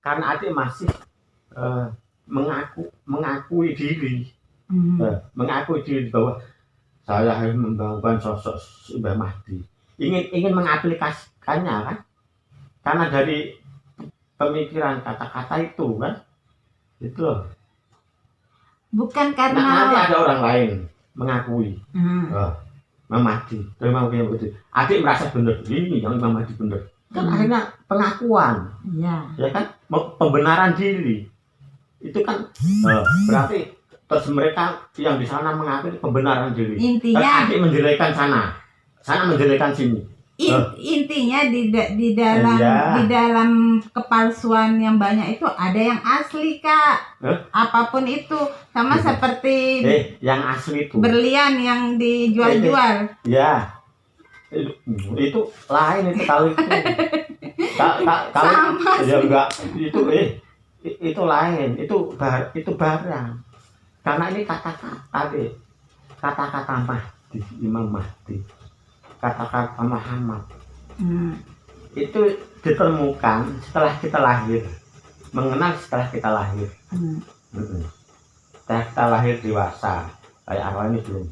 karena adik masih mengakui diri, mengakui diri bahwa saya harus membangun sosok Mbah Mahdi, ingin mengaplikasikannya kan, karena dari pemikiran kata-kata itu kan, itu loh. Bukan karena nanti ada orang lain mengakui Imam Mahdi, adik merasa benar, ini yang Imam Mahdi benar, kan akhirnya pengakuan, ya kan, pembenaran diri, itu kan berarti terus mereka yang di sana mengakui pembenaran diri. Intinya adik menjelekan sana menjelekan sini. Intinya di dalam kepalsuan yang banyak itu ada yang asli, Kak. Apapun itu, sama seperti yang asli itu berlian yang dijual-jual. Ya. Itu lain itu kalau itu. Kalau ya enggak itu lain, itu barang. Karena ini kata-kata Mahdi, Imam Mahdi, kata-kata Muhammad, itu ditemukan setelah kita lahir, mengenal setelah kita lahir, setelah kita lahir dewasa, kayak awal ini belum,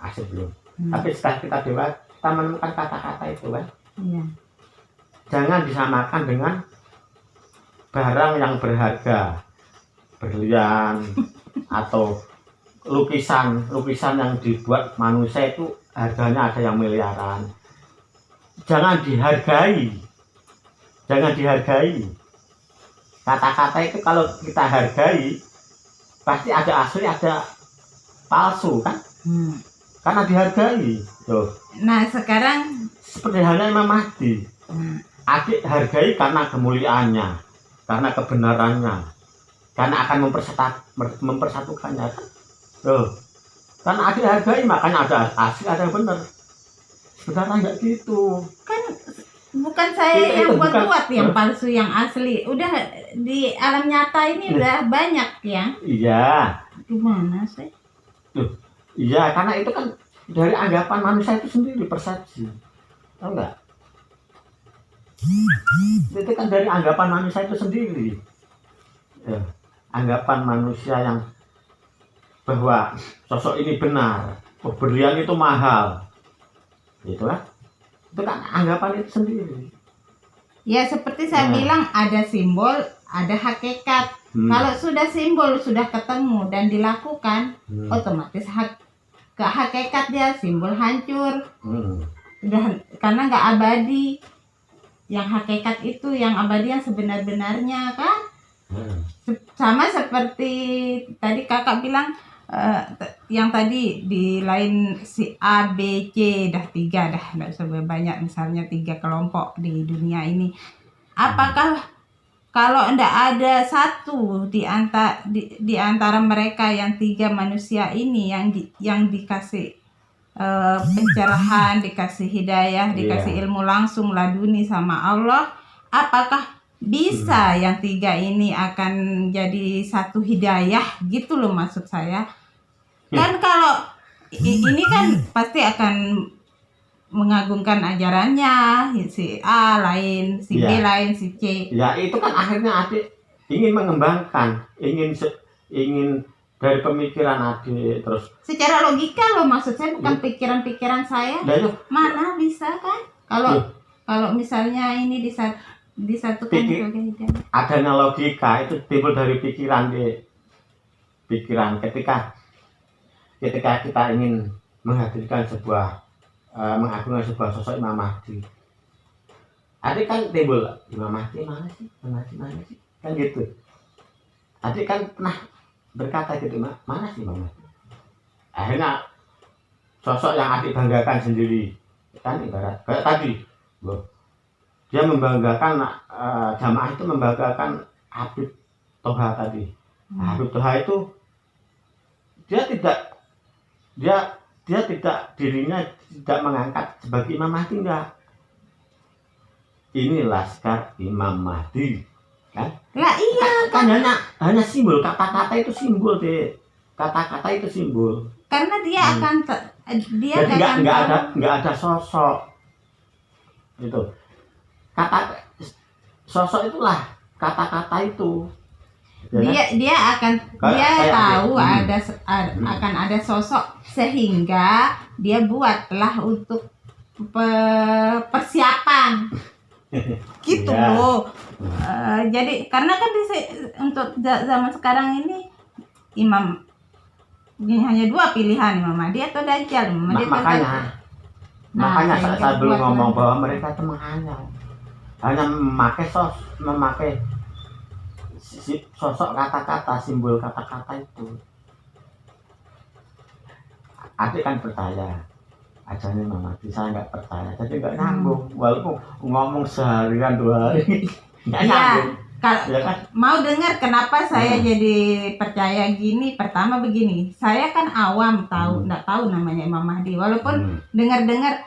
asli belum, tapi setelah kita dewasa, kita menemukan kata-kata itu kan, jangan disamakan dengan barang yang berharga, berlian atau lukisan yang dibuat manusia itu harganya ada yang miliaran. Jangan dihargai. Kata-kata itu kalau kita hargai pasti ada asli ada palsu kan? Karena dihargai. Tuh. Nah sekarang seperti halnya Imam Mahdi, adik hargai karena kemuliaannya, karena kebenarannya, karena akan mempersatukannya kan? Loh, karena adik hargai makanya ada asli ada yang benar. Sebenarnya enggak gitu. Kan bukan saya yang buat yang palsu yang asli. Udah di alam nyata ini udah banyak ya. Iya. Gimana sih? Loh, iya karena itu kan dari anggapan manusia itu sendiri, persepsi. Tahu enggak? Itu kan dari anggapan manusia itu sendiri. Ya, anggapan manusia yang bahwa sosok ini benar, berlian itu mahal, gitu kan? Itu kan anggapan itu sendiri. Ya seperti saya bilang ada simbol, ada hakikat. Kalau sudah simbol sudah ketemu dan dilakukan, otomatis hakikat dia simbol hancur. Udah karena nggak abadi. Yang hakikat itu yang abadi yang sebenar-benarnya kan. Sama seperti tadi kakak bilang. Yang tadi di lain si A, B, C dah 3 dah, nggak usah banyak, misalnya 3 kelompok di dunia ini. Apakah kalau ndak ada satu di antara mereka yang 3 manusia ini yang dikasih pencerahan, dikasih hidayah, dikasih ilmu langsung laduni sama Allah, apakah bisa yang 3 ini akan jadi satu hidayah gitu loh maksud saya. Kan kalau ini kan pasti akan mengagungkan ajarannya, si A lain, si B lain, si C. Ya itu kan akhirnya adik ingin mengembangkan, ingin dari pemikiran adik terus. Secara logika loh maksud saya, bukan pikiran-pikiran saya. Mana bisa kan? Kalau misalnya ini disatukan adanya logika itu timbul dari pikiran ketika kita ingin menghadirkan mengagungkan sebuah sosok Imam Mahdi. Adik kan timbul Imam Mahdi mana sih kan gitu. Adik kan pernah berkata gitu, mana sih Imam Mahdi. Akhirnya sosok yang adik banggakan sendiri kan ibarat kayak tadi dia membanggakan jamaah itu membanggakan Habib Toha tadi. Habib Toha itu dia tidak dirinya tidak mengangkat sebagai Imam Mahdi, enggak. Ini laskar Imam Mahdi kan? Lah iya kan hanya simbol, kata-kata itu simbol deh. Kata-kata itu simbol. Karena dia akan dia enggak ada sosok. Itu. Kata sosok itulah kata-kata itu. Dia akan tahu akan ada sosok sehingga dia buatlah untuk persiapan gitu loh. Jadi karena kan untuk zaman sekarang ini imam ini hanya 2 pilihan, Imam Mahdi atau Dajjal. Makanya saya belum ngomong bahwa mereka itu hanya memakai sosok kata-kata, simbol kata-kata itu. Adik kan percaya ajaran Imam Mahdi, saya nggak percaya, jadi nggak nyambung. Walaupun ngomong seharian 2 hari nggak nyambung. Ya kan? Mau dengar kenapa saya jadi percaya gini? Pertama begini, saya kan awam nggak tahu namanya Imam Mahdi, walaupun dengar-dengar,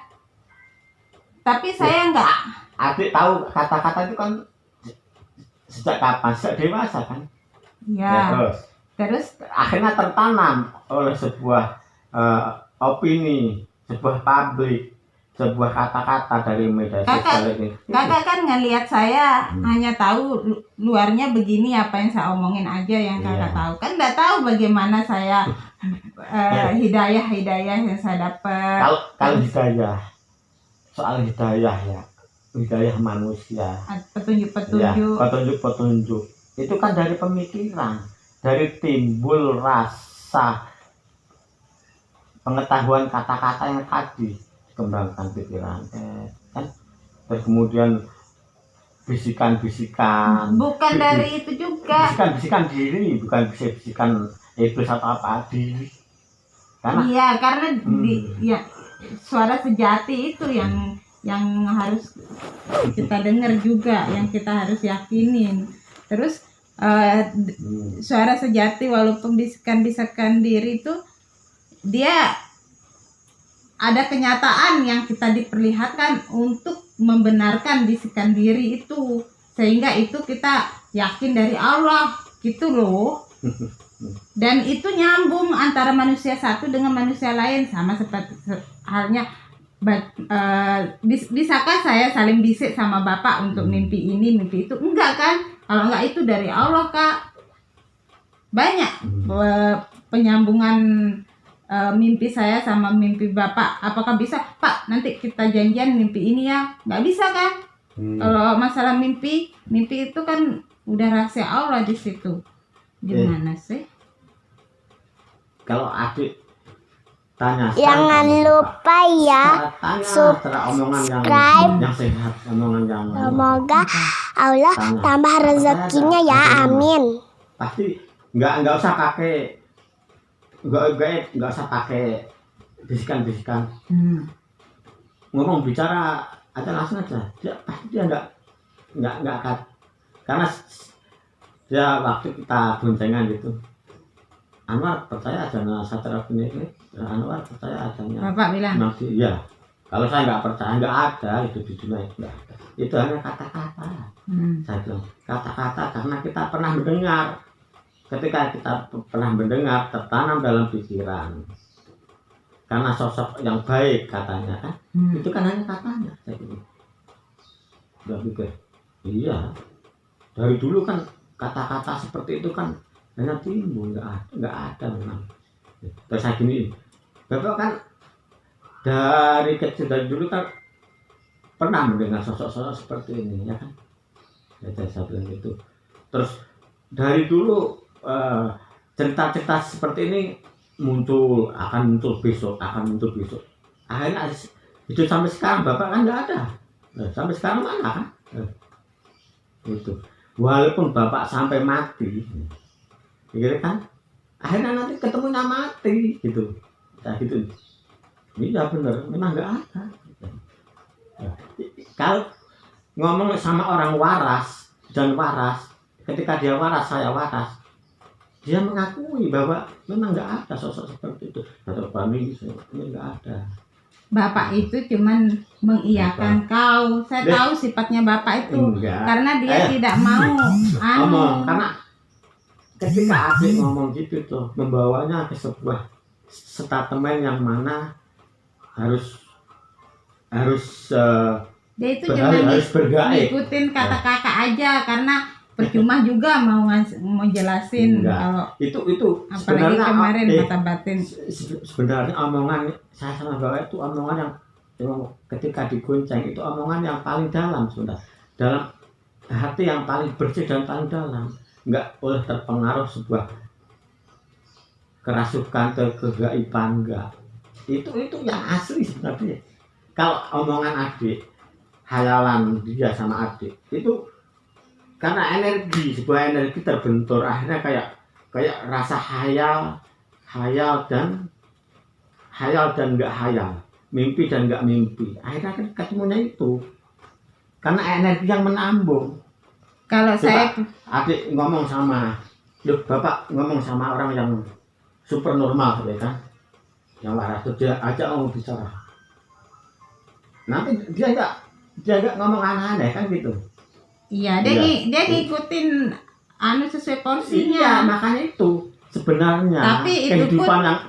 tapi saya nggak. Adik tahu kata-kata itu kan sejak kapan? Sejak dewasa kan? Ya. Terus akhirnya tertanam oleh sebuah opini, sebuah publik, sebuah kata-kata dari media sosial ini. Kakak kan ngelihat saya hanya tahu luarnya begini, apa yang saya omongin aja yang kakak tahu. Kan nggak tahu bagaimana saya hidayah yang saya dapat. Kalau hidayah, soal hidayah ya, hidayah manusia. Petunjuk itu kan dari pemikiran, dari timbul rasa pengetahuan kata-kata yang tadi, kembangkan pikiran kan, terus kemudian bisikan-bisikan, bukan dari itu juga, bisikan diri, bukan bisikan iblis atau apa diri, karena suara sejati itu yang harus kita dengar juga, yang kita harus yakinin. Terus suara sejati walaupun bisikan diri itu, dia ada kenyataan yang kita diperlihatkan untuk membenarkan bisikan diri itu, sehingga itu kita yakin dari Allah gitu loh. Dan itu nyambung antara manusia satu dengan manusia lain, sama seperti halnya bisakah saya saling bisik sama Bapak untuk mimpi ini mimpi itu? Enggak kan? Kalau enggak, itu dari Allah, Kak. Banyak penyambungan mimpi saya sama mimpi Bapak. Apakah bisa, Pak, nanti kita janjian mimpi ini ya? Nggak bisa kan? Kalau masalah mimpi itu kan udah rahasia Allah di situ. Gimana sih? Kalau adik tanya, jangan lupa ya subscribe, yang sehat, omongan yang semoga Allah tambah rezekinya ya, amin. Pasti nggak usah pakai nggak usah pakai bisikan ngomong bicara aja langsung aja, pasti dia nggak akan, karena dia waktu kita boncengan gitu, Anwar percaya adanya Satria ini, Anwar percaya adanya Bapak bilang nanti ya. Kalau saya nggak percaya, nggak ada itu di dunia, nggak ada. Itu hanya kata-kata. Saya bilang kata-kata karena kita pernah mendengar. Ketika kita pernah mendengar, tertanam dalam pikiran. Karena sosok yang baik katanya kan, itu kan hanya katanya. Saya pikir, iya. Dari dulu kan kata-kata seperti itu kan hanya timbul, nggak ada memang. Terus saya gini, Bapak kan dari kecil, dari dulu kan pernah mendengar sosok-sosok seperti ini, ya kan? Ya, saya bilang gitu. Terus dari dulu cerita-cerita seperti ini akan muncul besok. Akhirnya hidup sampai sekarang, Bapak kan nggak ada. Sampai sekarang mana kan? Itu. Walaupun Bapak sampai mati, gitu kan? Akhirnya nanti ketemunya mati, gitu. Nah, gitu. Iya benar, memang nggak ada. Kalau ngomong sama orang waras dan waras, ketika dia waras, saya waras, dia mengakui bahwa memang nggak ada sosok seperti itu. Atau kami ini nggak ada. Bapak itu cuman mengiyakan kau. Saya tahu sifatnya Bapak itu, karena dia tidak mau. Karena ketika adik ngomong gitu tuh, membawanya ke sebuah statement yang mana harus dia itu cuma ngikutin kata kakak aja, karena percuma juga mau jelasin Enggak. kalau Itu apalagi sebenarnya kemarin mata batin. sebenarnya omongan saya sama Bapak itu omongan yang ketika digonceng itu omongan yang paling dalam sudah dalam hati yang paling bersih dan paling dalam, enggak boleh terpengaruh sebuah kerasukan atau kegaiban, enggak. Itu yang asli sebenarnya. Kalau omongan adik, hayalan dia sama adik itu karena sebuah energi terbentur, akhirnya kayak rasa hayal dan nggak hayal, mimpi dan nggak mimpi, akhirnya kan ketemunya itu karena energi yang menambung. Kalau saya adik ngomong sama bapak ngomong sama orang yang super normal ya kan, yang waras, dia ajak ngomong bicara, nanti dia nggak ngomong aneh-aneh kan gitu. iya, dia ngikutin sesuai porsinya. Iya, makanya itu sebenarnya tapi itu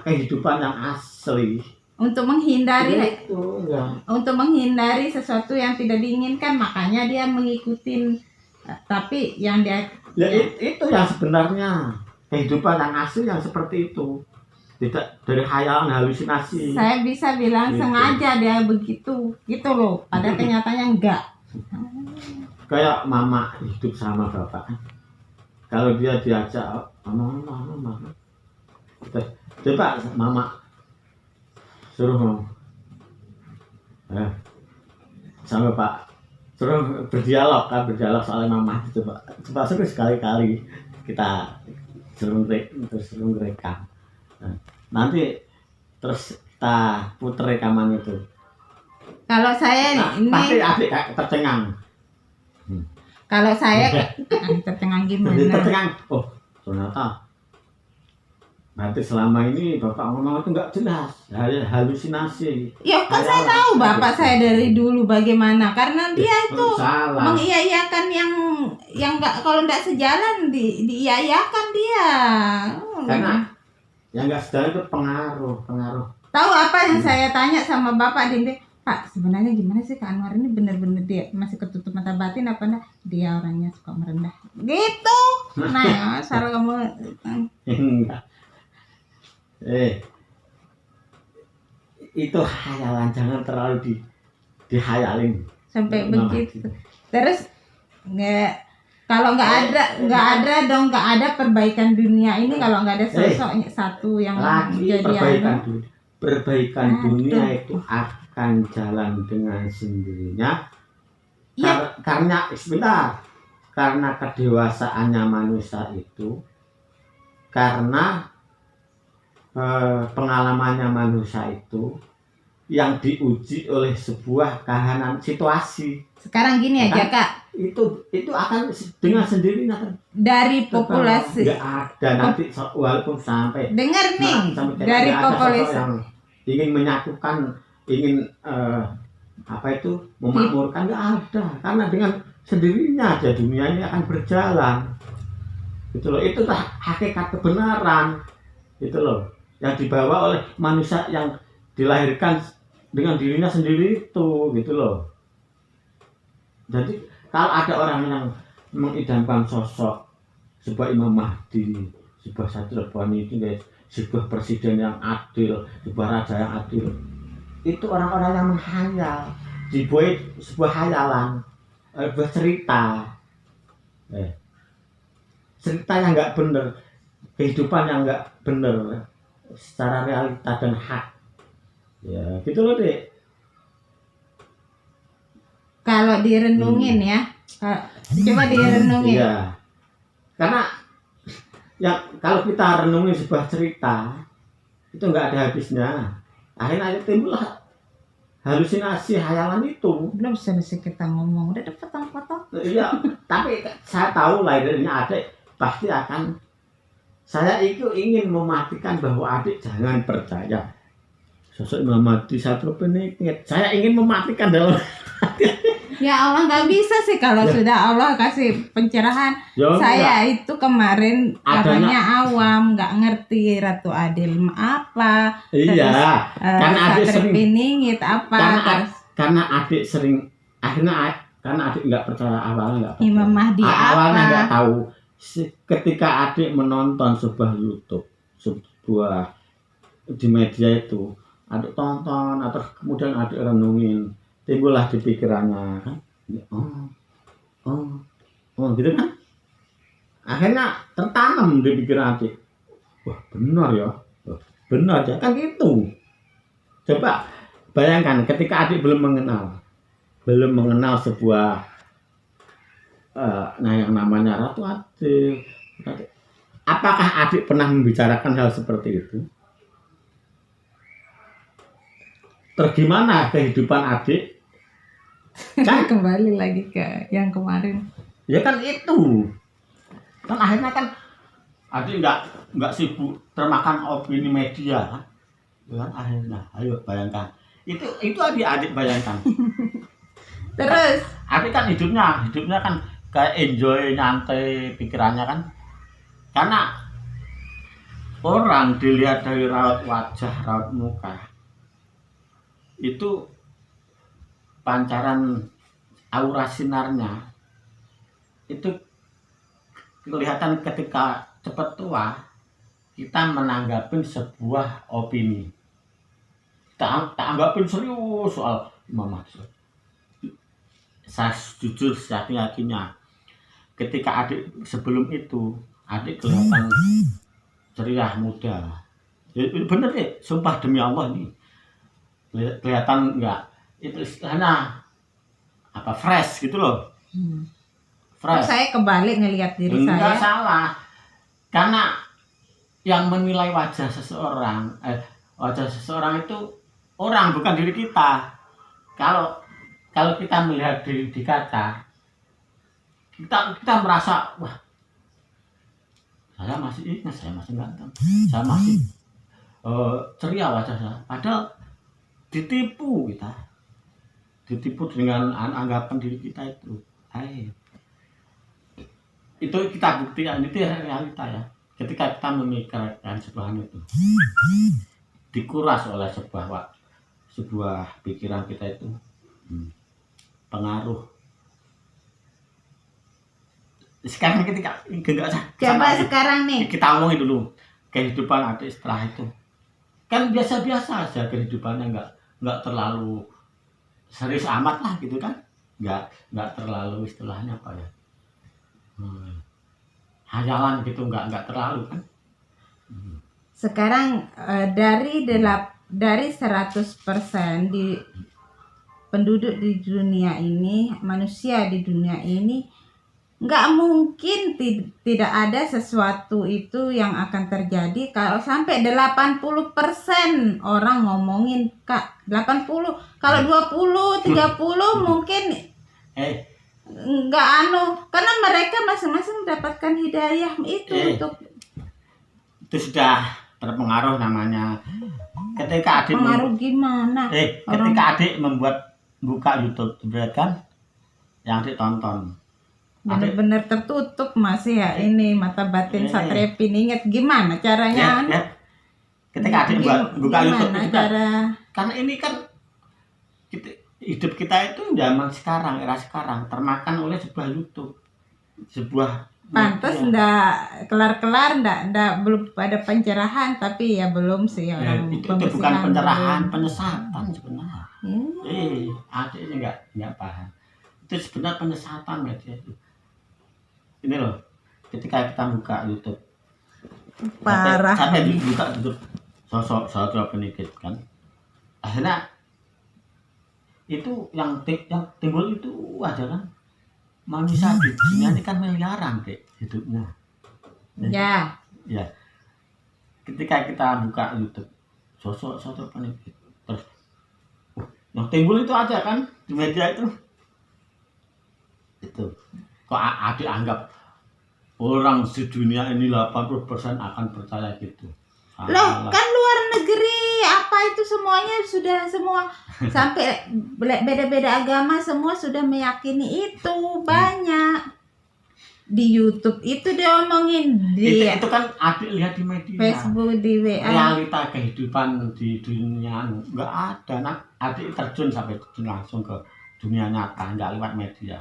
kehidupan yang asli untuk menghindari itu, ya. Untuk menghindari sesuatu yang tidak diinginkan, makanya dia mengikutin. Tapi yang dia Itu yang sebenarnya kehidupan yang asli yang seperti itu, tidak dari hayalan halusinasi. Saya bisa bilang Gitu. sengaja dia begitu gitu loh, pada kenyataannya enggak. Kayak mama hidup sama bapak, kalau dia diajak mama coba mama suruh sama pak suruh berdialog soal mama, coba suruh sekali-kali kita suruh rekam, nanti terus kita puter rekaman itu. Kalau saya ini pasti adik tercengang. Kalau saya tercengang gimana? Tercengang. Oh, ternyata berarti selama ini bapak ngomong itu nggak jelas, halusinasi. Ya kan saya tahu bapak saya dari dulu bagaimana, karena dia itu salah. mengiyakan yang nggak, kalau nggak sejalan diiyakan dia. Karena yang nggak sejalan itu pengaruh. Tahu apa yang saya tanya sama bapak Dinde? Pak, sebenarnya gimana sih Kak Anwar ini, bener-bener dia masih ketutup mata batin apa enggak? Dia orangnya suka merendah. Gitu. Nah, salah kamu. Enggak. Itu hayalan, jangan terlalu dihayalin. Sampai begitu. Terus kalau nggak ada perbaikan dunia ini, kalau nggak ada sosok satu yang jadi perbaikan dunia itu akan jalan dengan sendirinya. Ya. Karena kedewasaannya manusia itu, karena pengalamannya manusia itu yang diuji oleh sebuah kahanan situasi. Sekarang gini aja Kak, itu akan dengan sendirinya dari populasi nggak ada nanti walaupun sampai dengar nih dari populasi yang ingin menyatukan, ingin memakmurkan, nggak ada, karena dengan sendirinya aja dunia ini akan berjalan gitu loh. Itu hakikat kebenaran gitu loh, yang dibawa oleh manusia yang dilahirkan dengan dirinya sendiri itu gitu loh. Jadi kalau ada orang yang mengidamkan sosok sebuah Imam Mahdi, sebuah Sayyidul Bani itu, sebuah presiden yang adil, sebuah raja yang adil, itu orang-orang yang menghayal, dibuat sebuah hayalan, sebuah cerita yang nggak benar, kehidupan yang nggak benar secara realita dan hak, ya gitu loh Dek. Kalau direnungin ya, coba direnungin. Iya, karena ya kalau kita renungin sebuah cerita itu nggak ada habisnya, akhirnya timbullah halusinasi, hayalan itu. Belum selesai kita ngomong, udah dapat foto. Iya, tapi saya tahu lahirnya adik pasti akan, saya itu ingin mematikan bahwa adik jangan percaya sosok Imam Mahdi satu penikmat. Saya ingin mematikan dalam Ya Allah, nggak bisa sih kalau sudah Allah kasih pencerahan. Saya itu kemarin katanya awam, nggak ngerti Ratu Adil apa. Iya, karena adik sering piningit apa. Karena adik sering, akhirnya Karena adik nggak percaya, awalnya nggak percaya. Imam Mahdi Awalnya apa? nggak tahu. Ketika adik menonton sebuah YouTube, sebuah di media itu, adik tonton atau kemudian adik renungin, timbullah di pikirannya kan, gitu kan. Akhirnya tertanam di pikiran adik. Wah benar ya, benar ya kan gitu. Coba bayangkan ketika adik belum mengenal sebuah yang namanya Ratu Adil. Apakah adik pernah membicarakan hal seperti itu? Terus gimana kehidupan adik? Kan Kembali lagi ke yang kemarin. ya kan itu. Kan akhirnya kan adik nggak sibuk termakan opini media kan. Kan akhirnya ayo bayangkan. Itu adik bayangkan. Terus Adik kan hidupnya kan kayak enjoy, nyantai pikirannya kan. Karena orang dilihat dari raut wajah, raut muka itu pancaran aura sinarnya itu kelihatan ketika cepat tua kita menanggapi sebuah opini. Tak anggapin serius soal Imam Mahdi. Saya jujur yakinnya ketika adik sebelum itu adik kelihatan ceria muda. Ya, bener deh, sumpah demi Allah nih kelihatan enggak itu istilahnya apa fresh gitu loh. Fresh. saya kebalik ngelihat diri Enggak saya. salah. Karena yang menilai wajah seseorang itu orang bukan diri kita. Kalau kita melihat diri di kaca, kita merasa wah saya masih ingat, saya masih ganteng, saya masih ceria wajah saya. Padahal ditipu dengan anggapan diri kita itu. Itu kita buktikan, itu realita ya. Ketika kita memikirkan sebuah itu dikuras oleh sebuah pikiran kita itu pengaruh. Sekarang ketika Coba sekarang nih. kita omongin dulu kehidupan adik setelah itu. Kan biasa-biasa aja kehidupannya, nggak terlalu serius amat lah gitu kan. Nggak terlalu istilahnya apa ya. Hayalan gitu, nggak terlalu kan. Sekarang dari 100% di penduduk di dunia ini, manusia di dunia ini, nggak mungkin tidak ada sesuatu itu yang akan terjadi kalau sampai 80% orang ngomongin, Kak. 80, kalau 20, 30 mungkin nggak karena mereka masing-masing mendapatkan hidayah itu untuk itu sudah terpengaruh namanya. Ketika adik pengaruh gimana? ketika adik buka YouTube kan, yang adik tonton bener-bener tertutup masih ya ini mata batin Satrepin. Ingat gimana caranya? Ketika adik buka YouTube itu cara... karena ini kan hidup kita itu zaman sekarang, era sekarang termakan oleh sebuah YouTube, sebuah pantas ndak kelar-kelar, ndak belum ada pencerahan, tapi ya belum sih orang itu bukan pencerahan, penyesatan sebenarnya. Adik ini nggak paham. Itu sebenarnya penyesatan media itu. Ini loh, ketika kita buka YouTube, parah. sampai dibuka YouTube sosok penikit kan, akhirnya itu yang timbul itu ada kan manusia di dunia ini kan miliaran deh hidupnya. Ya. Ketika kita buka YouTube sosok penikit, terus yang timbul itu aja kan di media itu kok adik anggap orang sedunia ini 80% akan percaya gitu. Loh, kan luar negeri apa itu semuanya sudah semua sampai beda-beda agama semua sudah meyakini itu banyak. Di YouTube itu diomongin itu kan adik lihat di media, Facebook, di WA. Realita kehidupan di dunia nggak ada. Nah, adik terjun langsung ke dunia nyata, nggak lewat media.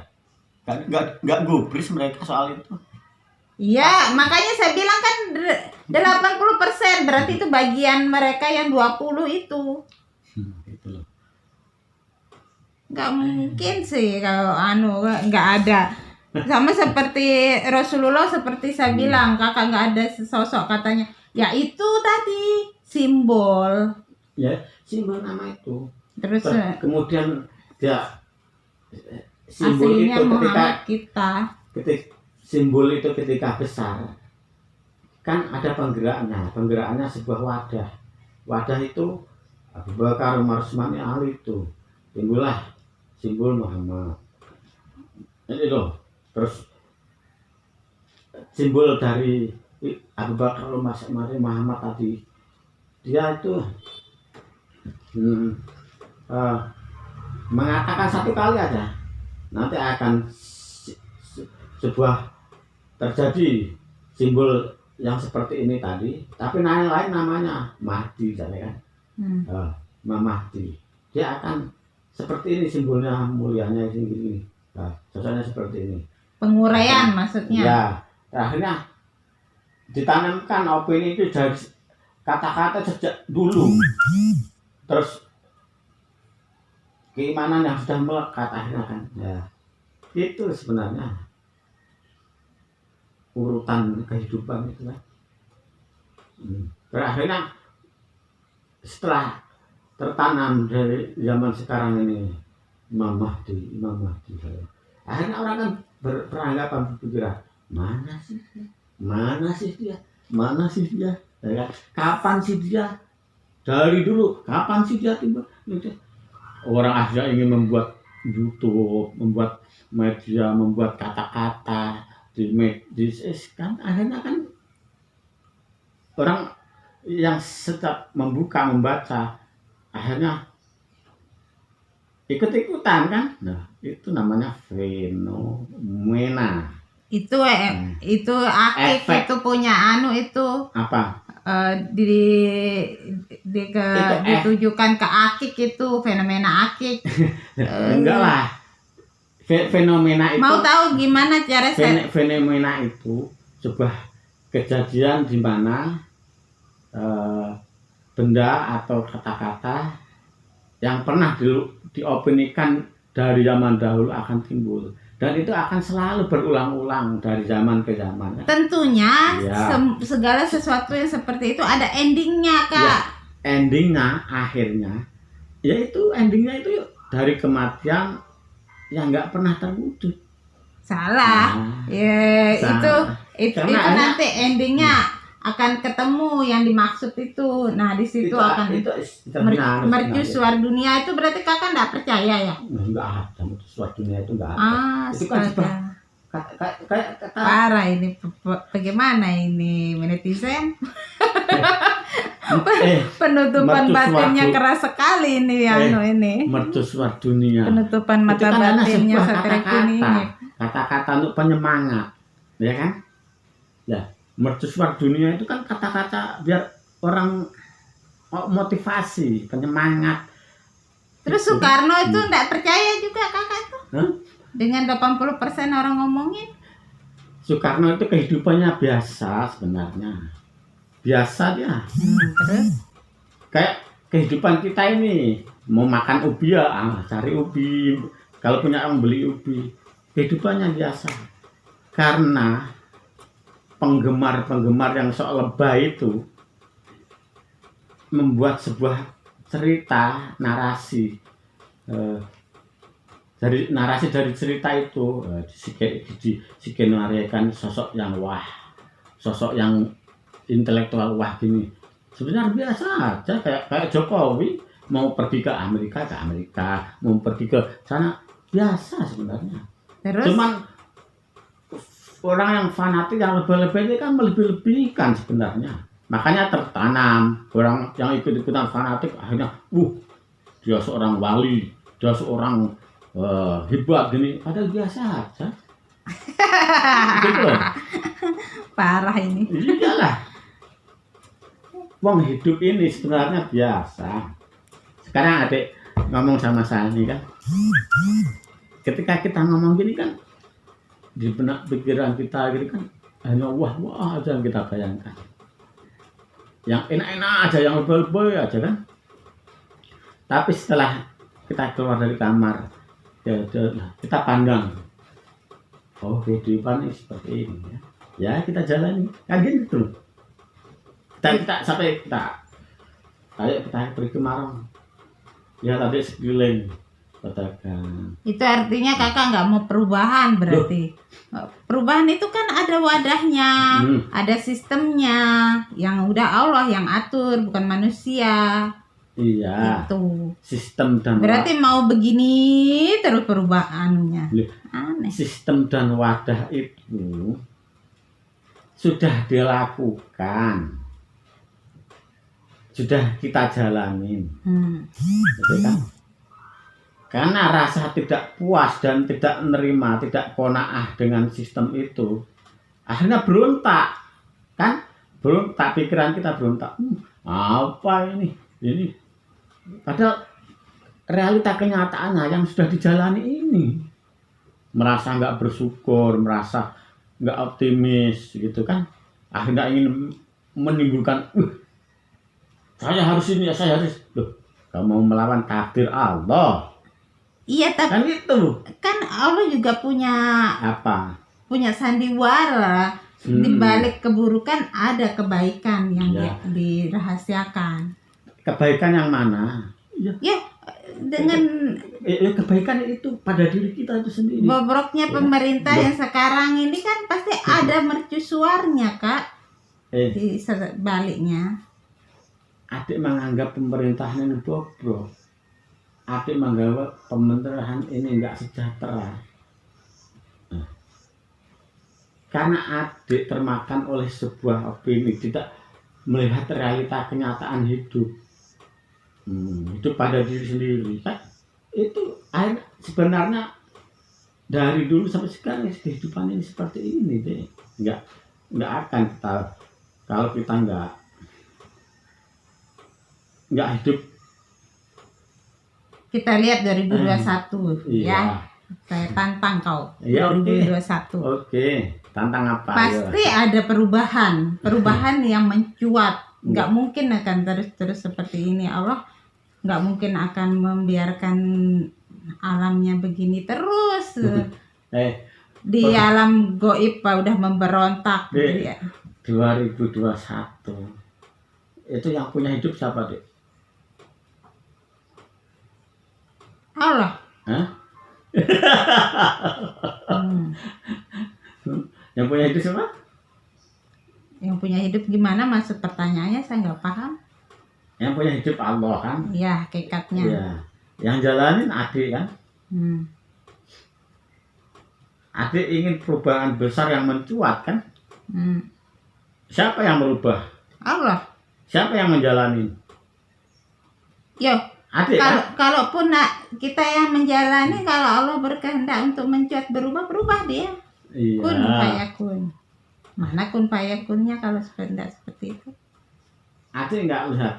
Nggak gubris mereka soal itu. Iya, makanya saya bilang kan 80% berarti itu bagian mereka yang 20 itu. Itu loh. Nggak mungkin sih kalau nggak ada. Sama seperti Rasulullah, seperti saya bilang, kakak nggak ada sosok katanya. Ya itu tadi simbol. Ya, simbol nama itu. Terus kemudian dia simbol aslinya itu Muhammad ketika simbol itu ketika besar kan ada penggerakannya sebuah wadah itu Abu Bakar, Umar, Utsman, Ali itu timbullah simbol Muhammad ini loh. Terus simbol dari Abu Bakar, Umar, Utsman, Muhammad tadi dia itu mengatakan satu kali aja nanti akan sebuah terjadi simbol yang seperti ini tadi, tapi lain namanya Mahdi kan. Mahdi dia akan seperti ini simbolnya, mulianya ini. Sosoknya seperti ini. Penguraian maksudnya. Ya, akhirnya ditanamkan opini itu dari kata-kata sejak dulu. Terus keimanan yang sudah melekat akhirnya kan. Ya, itu sebenarnya urutan kehidupan itu kan. Akhirnya setelah tertanam dari zaman sekarang ini Imam Mahdi, akhirnya orang kan beranggapan berpikiran mana sih dia, ya, kapan sih dia dari dulu, kapan sih dia tiba gitu. Orang akhirnya ingin membuat YouTube, membuat media, membuat kata-kata di kan akhirnya kan orang yang setiap membaca akhirnya ikut-ikutan kan. Nah, itu namanya fenomena. Itu akik efek. itu punya itu Apa? Ditujukan ke akik itu fenomena akik. Enggak lah. Fenomena itu. Mau tahu gimana cara fenomena itu sebuah kejadian di mana benda atau kata-kata yang pernah diopinikan dari zaman dahulu akan timbul dan itu akan selalu berulang-ulang dari zaman ke zaman. Tentunya ya. Segala sesuatu yang seperti itu ada endingnya, Kak. Ya, endingnya akhirnya yaitu endingnya itu dari kematian yang nggak pernah terwujud. Salah. Ya, salah. Itu nanti endingnya akan ketemu yang dimaksud itu. Nah, di situ akan mercusuar dunia itu berarti kakak enggak percaya ya? Enggak ada mercusuar dunia itu enggak ada. Itu kan kayak parah ini. Bagaimana ini netizen? Penutupan batinnya keras sekali ini ini. Mercusuar dunia. Penutupan mata batinnya seperti ini. Kata-kata untuk penyemangat, ya kan? Ya. Mercusuar dunia itu kan kata-kata biar orang motivasi, penyemangat. Terus Soekarno itu enggak percaya juga kakak itu? Dengan 80% orang ngomongin. Soekarno itu kehidupannya biasa sebenarnya. Biasa dia. Terus? Kayak kehidupan kita ini. Mau makan ubi ya, cari ubi. Kalau punya orang beli ubi. Kehidupannya biasa. Karena penggemar-penggemar yang sok lebay itu membuat sebuah cerita narasi dari cerita itu diskenariokan sosok yang sosok yang intelektual gini. Sebenarnya biasa aja kayak Jokowi mau pergi ke Amerika, mau pergi ke sana biasa sebenarnya. Terus? Cuman orang yang fanatik yang lebih-lebih kan melebih-lebihkan sebenarnya. Makanya tertanam orang yang ikut-ikutan fanatik akhirnya dia seorang wali, dia seorang hebat gini, padahal biasa aja. Gitu loh. Parah ini. Iyalah. Wong hidup ini sebenarnya biasa. Sekarang ngomong sama Sani kan, ketika kita ngomong gini kan, di benak pikiran kita gitu kan, hanya wah aja yang kita bayangkan, yang enak-enak aja, yang lebay-lebay aja kan. Tapi setelah kita keluar dari kamar, kita pandang, oh kehidupan ini seperti ini ya. Ya kita jalani, kan gitu. Kita sampai kita pergi ke Marong. Ya tadi sekeliling pedagang. Itu artinya kakak nggak mau perubahan berarti. Perubahan itu kan ada wadahnya, ada sistemnya, yang udah Allah yang atur, bukan manusia. Iya. Itu Sistem dan berarti mau begini terus perubahannya. Aneh. Sistem dan wadah itu sudah dilakukan. Sudah kita jalanin, gitu kan? Karena rasa tidak puas dan tidak menerima, tidak qanaah dengan sistem itu, akhirnya berontak, kan? Berontak, pikiran kita berontak. Apa ini? Padahal realita kenyataannya yang sudah dijalani ini, merasa nggak bersyukur, merasa nggak optimis, gitu kan? Akhirnya ingin menimbulkan saya harus ini ya, saya harus. Loh, kamu mau melawan takdir Allah. Iya, tapi Kan itu. kan Allah juga punya Apa? punya sandiwara. Di balik keburukan ada kebaikan yang Ya. dirahasiakan. Kebaikan yang mana? Ya, dengan Kebaikan itu pada diri kita itu sendiri. bobroknya pemerintah Ya. yang sekarang ini kan pasti ada mercusuarnya, Kak. Di sebaliknya. Adik menganggap pemerintahan ini bobrok. Adik menganggap pemerintahan ini enggak sejahtera. Karena adik termakan oleh sebuah opini, tidak melihat realita kenyataan hidup. Itu pada diri sendiri. Kan? Itu sebenarnya dari dulu sampai sekarang kehidupan ini seperti ini deh. Enggak akan kita kalau kita enggak hidup. Kita lihat 2021 Iya. ya. Saya tantang kau. Iya, 2021. Oke. Tantang apa? Pasti ada perubahan yang mencuat. Nggak mungkin akan terus seperti ini. Allah nggak mungkin akan membiarkan alamnya begini terus. Di alam goib udah memberontak. 2021 itu yang punya hidup siapa, Dek? Allah. Hah? Yang punya hidup siapa? Yang punya hidup gimana maksud pertanyaannya? Saya nggak paham. Yang punya hidup Allah kan? Iya, hakikatnya. Iya. Yang jalanin adik kan? Adik ingin perubahan besar yang mencuat kan? Siapa yang merubah? Allah. Siapa yang menjalani? Yo, Adik kan? kalaupun kita yang menjalani, kalau Allah berkehendak untuk mencuat berubah dia. Iya. Kun fayakun. Mana kun fayakunnya kalau seperti itu? Adik nggak lihat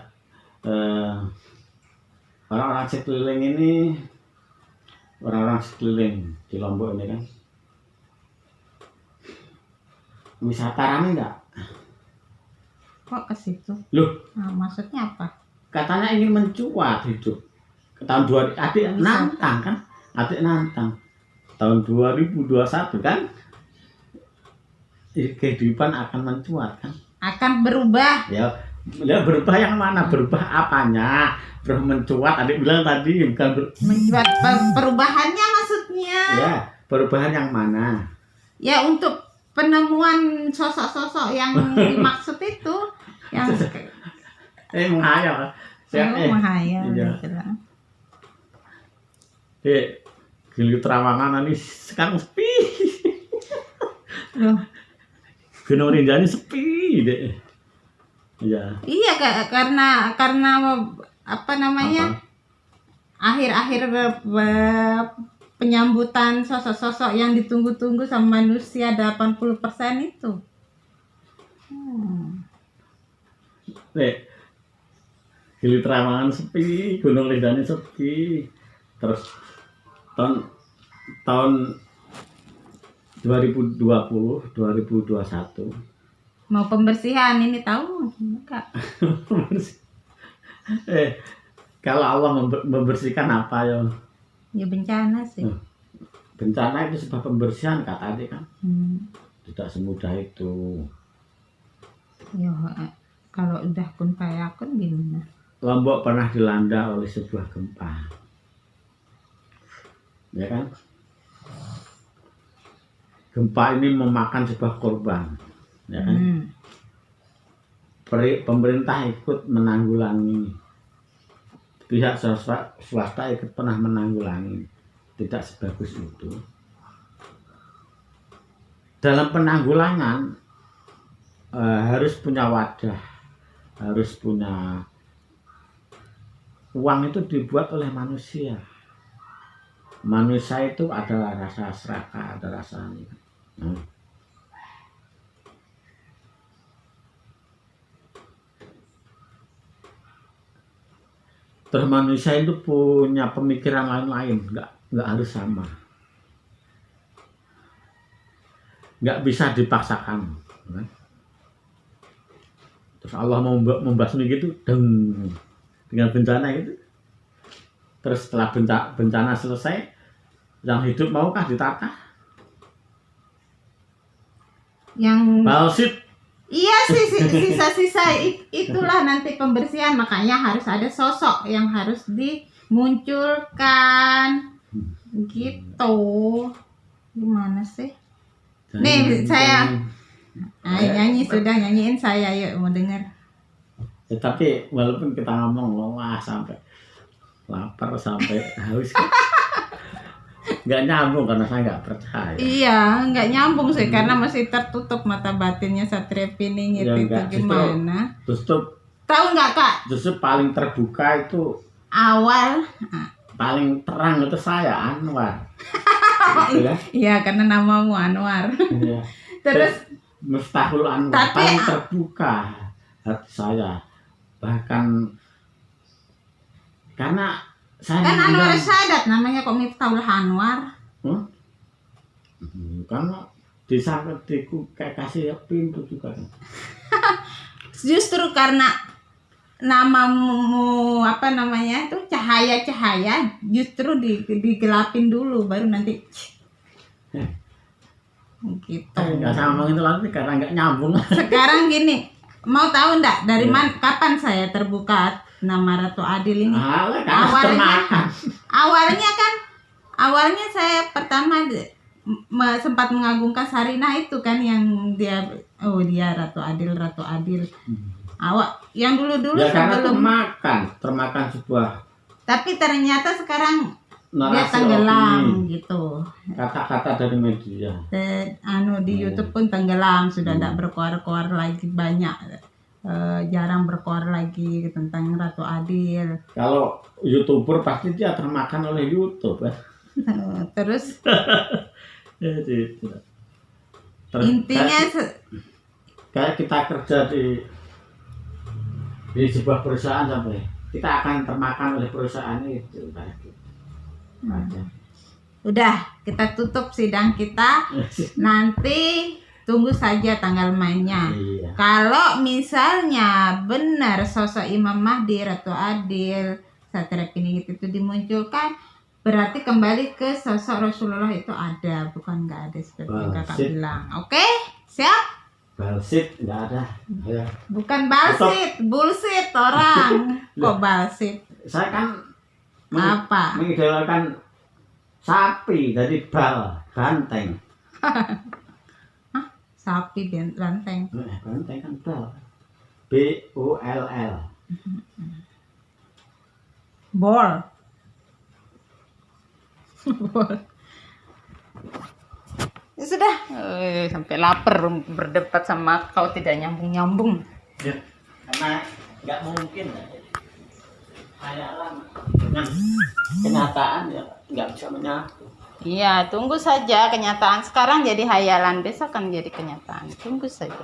orang-orang sekeliling ini, orang-orang sekeliling di Lombok ini kan, wisata rame nggak? Kok ke situ? Loh, Nah, maksudnya apa? katanya ingin mencuat hidup. Tahun 2000 adik nantang kan? Adik nantang. Tahun 2021 kan? Kehidupan akan mencuat kan? Akan berubah. Ya berubah yang mana? Berubah apanya? Mencuat, adik bilang tadi bukan Mencuat perubahannya maksudnya. Ya, perubahan yang mana? Ya untuk penemuan sosok-sosok yang dimaksud itu. Yang menghayal. menghayal. Iya. Gitu. Gili Trawangan ini sekarang sepi. Loh. Gunung Rinjani sepi deh. Iya, karena apa namanya? Akhir-akhir penyambutan sosok-sosok yang ditunggu-tunggu sama manusia 80% itu. Gili Trawangan sepi, Gunung Rinjani sepi. Terus tahun 2020, 2021 Mau pembersihan ini tahu enggak? Kalau Allah membersihkan apa ya? Ya bencana sih. Bencana itu sebuah pembersihan kata adik kan. Tidak semudah itu. Ya kalau udah kun fayakun gimana? Lombok pernah dilanda oleh sebuah gempa, ya kan? Gempa ini memakan sebuah korban, ya kan? Pemerintah ikut menanggulangi, pihak swasta ikut pernah menanggulangi, tidak sebagus itu. Dalam penanggulangan harus punya wadah, harus punya uang. Itu dibuat oleh manusia. Manusia itu adalah rasa serakah, ada rasanya. Terus manusia itu punya pemikiran lain-lain, nggak harus sama, nggak bisa dipaksakan. Kan? Terus Allah mau membasmi gitu, dengan bencana itu. Terus setelah bencana selesai, yang hidup maukah ditata? Yang Balsit. Iya sih, sisa-sisa itulah nanti pembersihan. Makanya harus ada sosok yang harus dimunculkan gitu. Gimana sih? Nih saya nyanyi, sudah nyanyiin saya, yuk mau denger. Ya, tapi walaupun kita ngomong wah sampai lapar sampai haus, nggak nyambung karena saya nggak percaya. Iya, nggak nyambung sih karena masih tertutup mata batinnya Satria Pining Ya, itu gimana? Justru Tahu nggak Kak? Justru paling terbuka itu Awal, paling terang itu saya Anwar. Gitu ya? iya karena namamu Anwar. Ya. Terus Miftahul Anwar tapi paling terbuka hati saya, bahkan karena saya kan Anwar mengundang- Sadat namanya kok Miftahul Anwar. Karena disangketiku kayak kasih pintu juga. Justru karena namamu apa namanya itu cahaya justru digelapin dulu baru nanti gitu. Nggak sama ngomong itu lagi karena nggak nyambung. Sekarang gini, mau tahu ndak dari kapan saya terbuka nama Ratu Adil ini? Awalnya saya pertama sempat mengagungkan Sarina itu kan yang dia Ratu Adil. Yang dulu Ya karena sebelum termakan sebuah tapi ternyata sekarang dia narasi tenggelam opini, gitu. kata-kata dari media. Di YouTube pun tenggelam, sudah tidak berkoar-koar lagi banyak. Jarang berkoar lagi tentang Ratu Adil. Kalau YouTuber pasti dia termakan oleh YouTube ya. Terus intinya kayak kita kerja di sebuah perusahaan sampai kita akan termakan oleh perusahaan itu. Udah, kita tutup sidang kita. Nanti tunggu saja tanggal mainnya. Iya. Kalau misalnya benar sosok Imam Mahdi, Ratu Adil, Satria Pining itu dimunculkan, berarti kembali ke sosok Rasulullah itu ada, bukan nggak ada seperti yang Kakak bilang. Oke, siap? Balsit nggak ada. Ya. Bukan balsit, bullshit orang. Kok balsit? Saya kan mengidolakan sapi, jadi banteng. Sapi banteng. Banteng kan bal. BOLL. Bol. Ya sudah, sampai lapar berdebat sama kau tidak nyambung. Ya, karena nggak mungkin khayalan dengan kenyataan ya nggak bisa menyatu. Iya, tunggu saja kenyataan sekarang jadi hayalan, besok kan jadi kenyataan. Tunggu saja.